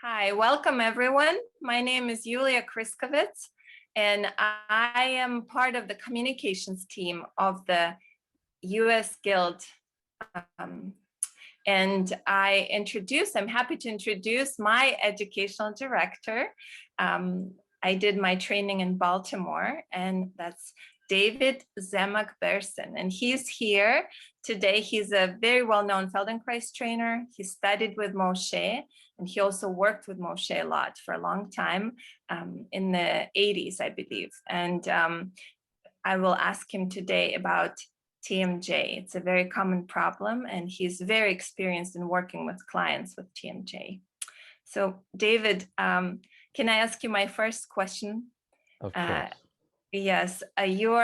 Hi, welcome everyone. My name is Yulia Kriskovets, and I am part of the communications team of the US Guild. And I'm happy to introduce my educational director. I did my training in Baltimore, and that's David Zemach-Bersin, and he's here today. He's a very well-known Feldenkrais trainer. He studied with Moshe, and he also worked with Moshe a lot for a long time, in the 80s, I believe. And I will ask him today about TMJ. It's a very common problem, and he's very experienced in working with clients with TMJ. So David, can I ask you my first question? Of course. Yes, you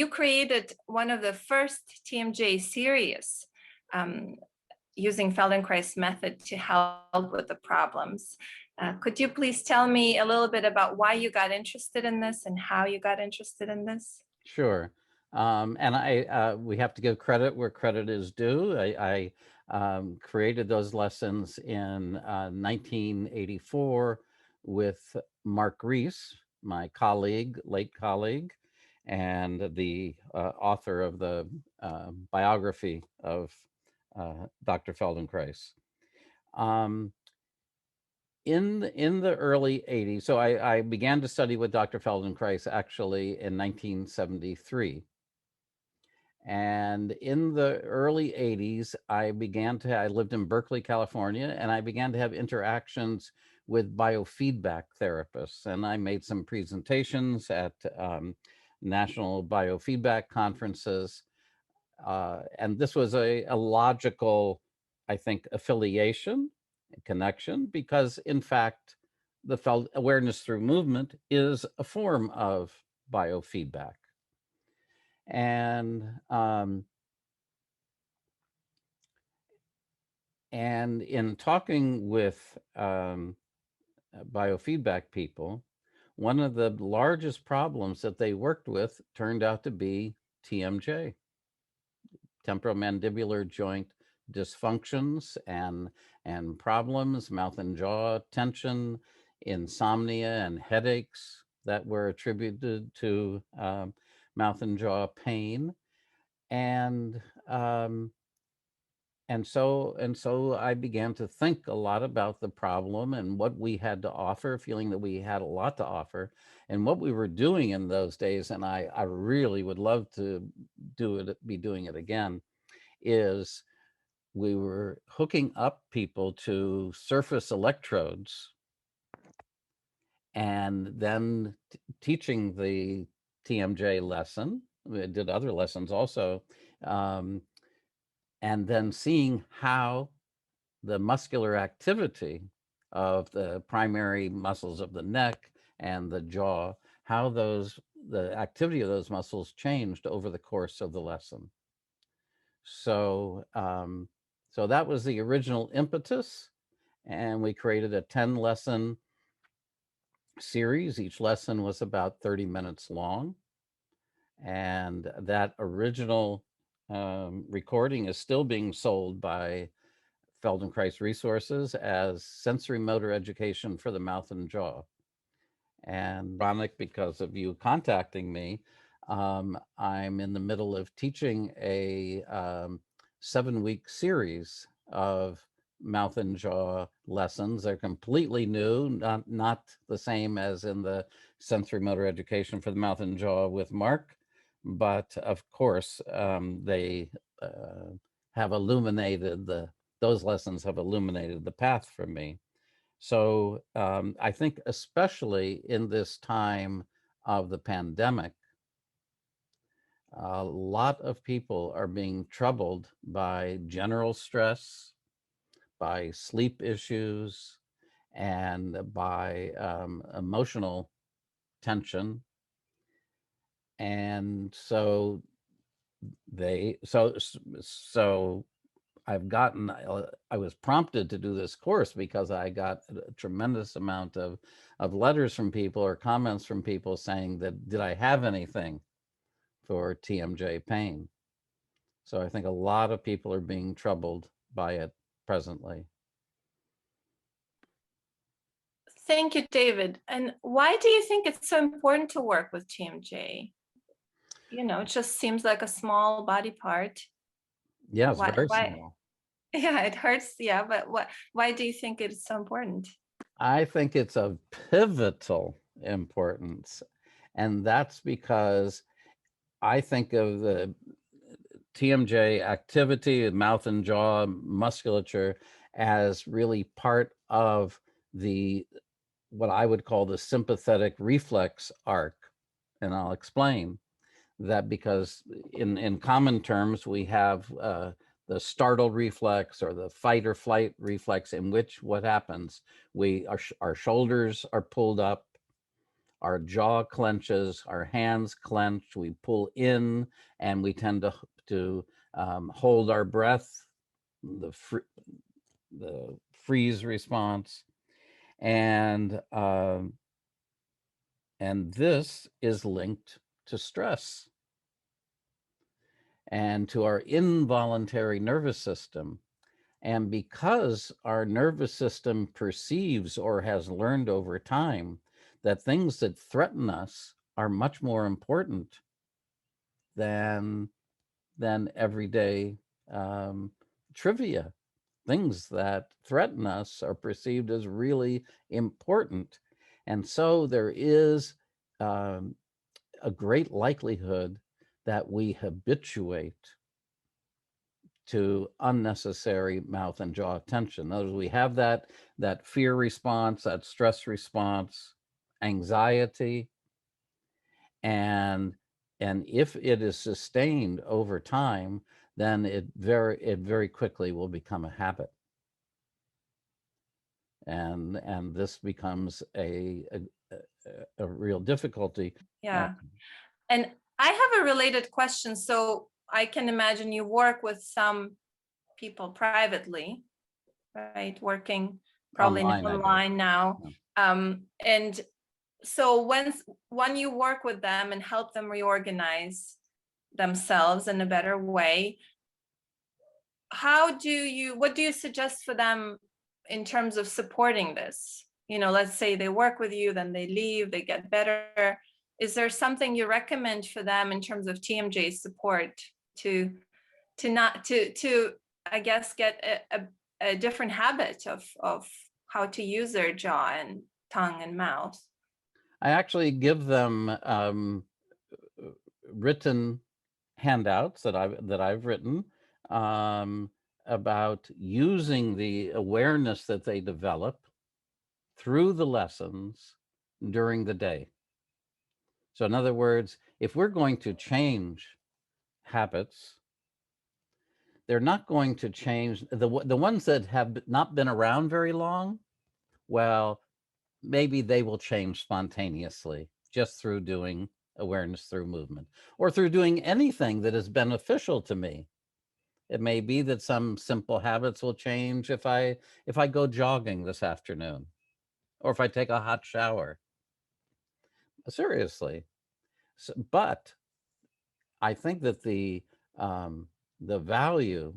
created one of the first TMJ series using Feldenkrais method to help with the problems. Could you please tell me a little bit about why you got interested in this and how you got interested in this? Sure. We have to give credit where credit is due. I created those lessons in 1984 with Mark Reese, my colleague, late colleague, and the author of the biography of Dr. Feldenkrais. In the early 80s, so I began to study with Dr. Feldenkrais actually in 1973. And in the early 80s, I lived in Berkeley, California, and I began to have interactions with biofeedback therapists. And I made some presentations at national biofeedback conferences. And this was a logical, I think, affiliation, connection, because in fact, the awareness through movement is a form of biofeedback. And in talking with biofeedback people, one of the largest problems that they worked with turned out to be TMJ, temporomandibular joint dysfunctions and problems, mouth and jaw tension, insomnia and headaches that were attributed to mouth and jaw pain. And so I began to think a lot about the problem and what we had to offer, feeling that we had a lot to offer, and what we were doing in those days. And I really would love to be doing it again. Is we were hooking up people to surface electrodes and then teaching the TMJ lesson. We did other lessons also. And then seeing how the muscular activity of the primary muscles of the neck and the jaw, how the activity of those muscles changed over the course of the lesson. So, so that was the original impetus, and we created a 10-lesson series. Each lesson was about 30 minutes long, and that original recording is still being sold by Feldenkrais Resources as sensory motor education for the mouth and jaw. And ironic, because of you contacting me, I'm in the middle of teaching a 7-week series of mouth and jaw lessons. They're completely new, not the same as in the sensory motor education for the mouth and jaw with Mark, but of course they have illuminated those lessons have illuminated the path for me. So I think especially in this time of the pandemic, a lot of people are being troubled by general stress, by sleep issues, and by emotional tension. And so I was prompted to do this course because I got a tremendous amount of letters from people or comments from people saying that, did I have anything for TMJ pain? So I think a lot of people are being troubled by it presently. Thank you, David. And why do you think it's so important to work with TMJ? You know, it just seems like a small body part. Yeah, it's very Why? small. Yeah, it hurts. Yeah, but why do you think it's so important? I think it's of pivotal importance. And that's because I think of the TMJ activity, mouth and jaw musculature, as really part of the what I would call the sympathetic reflex arc. And I'll explain that because in common terms, we have the startle reflex or the fight or flight reflex, in which what happens, our shoulders are pulled up, our jaw clenches, our hands clench, we pull in, and we tend to hold our breath, the freeze response, and this is linked to stress and to our involuntary nervous system. And because our nervous system perceives or has learned over time that things that threaten us are much more important than everyday trivia. Things that threaten us are perceived as really important. And so there is a great likelihood that we habituate to unnecessary mouth and jaw tension. In other words, we have that fear response, that stress response, anxiety, and if it is sustained over time, then it very quickly will become a habit, and this becomes a real difficulty. Yeah. And I have a related question. So I can imagine you work with some people privately, right? Working probably online now. Yeah. And so when you work with them and help them reorganize themselves in a better way, what do you suggest for them in terms of supporting this? You know, let's say they work with you, then they leave, they get better. Is there something you recommend for them in terms of TMJ support to I guess get a different habit of how to use their jaw and tongue and mouth? I actually give them written handouts that I've written about using the awareness that they develop through the lessons during the day. So in other words, if we're going to change habits, they're not going to change the ones that have not been around very long. Well, maybe they will change spontaneously just through doing awareness through movement, or through doing anything that is beneficial to me. It may be that some simple habits will change if I go jogging this afternoon, or if I take a hot shower. Seriously. So, but I think that the value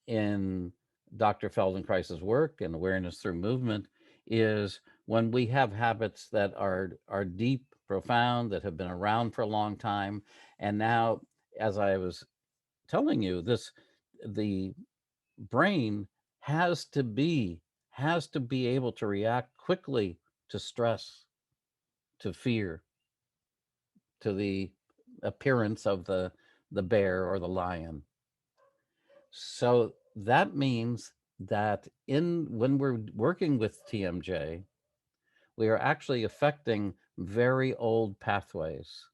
in Dr. Feldenkrais's work and awareness through movement is when we have habits that are deep, profound, that have been around for a long time. And now, as I was telling you, the brain has to be able to react quickly to stress, to fear, to the appearance of the bear or the lion. So that means that when we're working with TMJ, we are actually affecting very old pathways,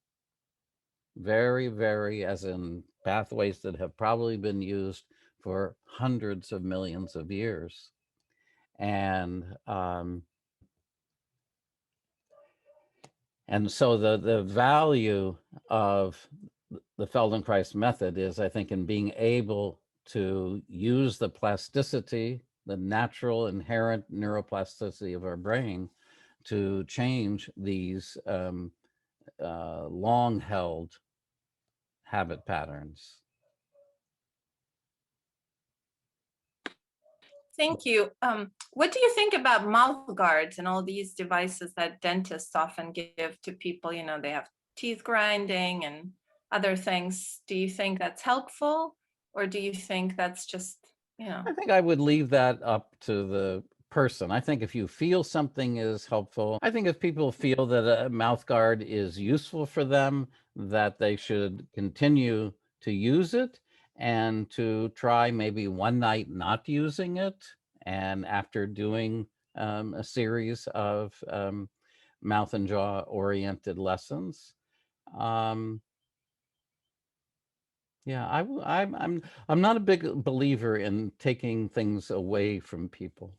very, as in pathways that have probably been used for hundreds of millions of years. And so the value of the Feldenkrais method is, I think, in being able to use the plasticity, the natural inherent neuroplasticity of our brain to change these long-held habit patterns. Thank you. What do you think about mouth guards and all these devices that dentists often give to people? You know, they have teeth grinding and other things. Do you think that's helpful, or do you think that's just, you know? I think I would leave that up to the person. I think if you feel something is helpful, I think if people feel that a mouth guard is useful for them, that they should continue to use it and to try maybe one night not using it. And after doing a series of mouth and jaw oriented lessons, yeah, I'm not a big believer in taking things away from people.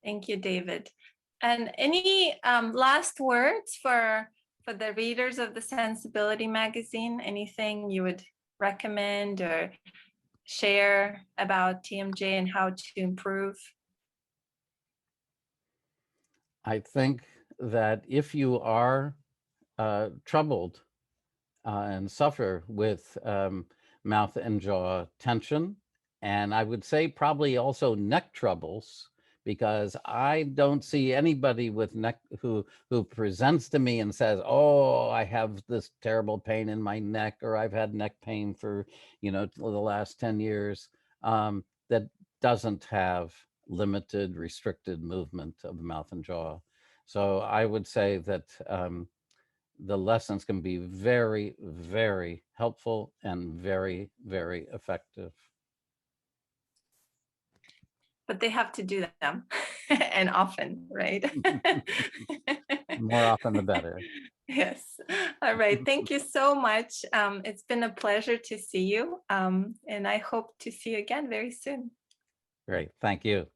Thank you, David. And any last words for the readers of the Sensibility magazine? Anything you would recommend or share about TMJ and how to improve? I think that if you are troubled and suffer with mouth and jaw tension, and I would say probably also neck troubles, because I don't see anybody with neck who presents to me and says, oh, I have this terrible pain in my neck, or I've had neck pain for, you know, the last 10 years, that doesn't have limited, restricted movement of the mouth and jaw. So I would say that the lessons can be very, very helpful and very, very effective. But they have to do them and often, right? More often the better. Yes. All right. Thank you so much. It's been a pleasure to see you. And I hope to see you again very soon. Great. Thank you.